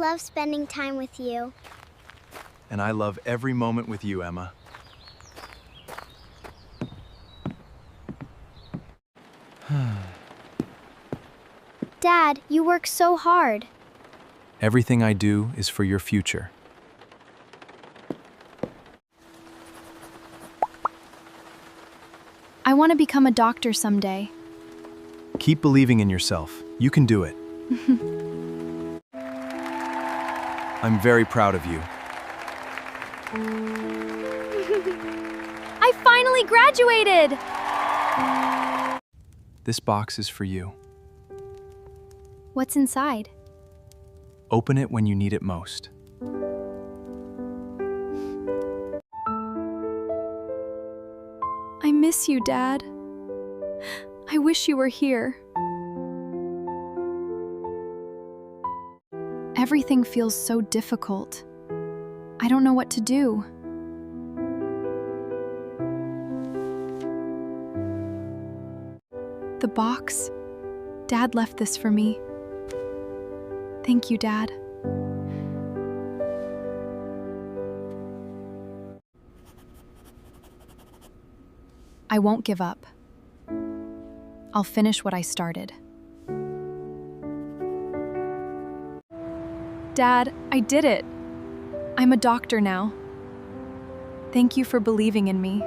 love spending time with you. And I love every moment with you, Emma. Dad, you work so hard. Everything I do is for your future. I want to become a doctor someday. Keep believing in yourself. You can do it. I'm very proud of you. I finally graduated! This box is for you. What's inside? Open it when you need it most. I miss you, Dad. I wish you were here. Everything feels so difficult. I don't know what to do. The box? Dad left this for me. Thank you, Dad. I won't give up. I'll finish what I started. Dad, I did it. I'm a doctor now. Thank you for believing in me.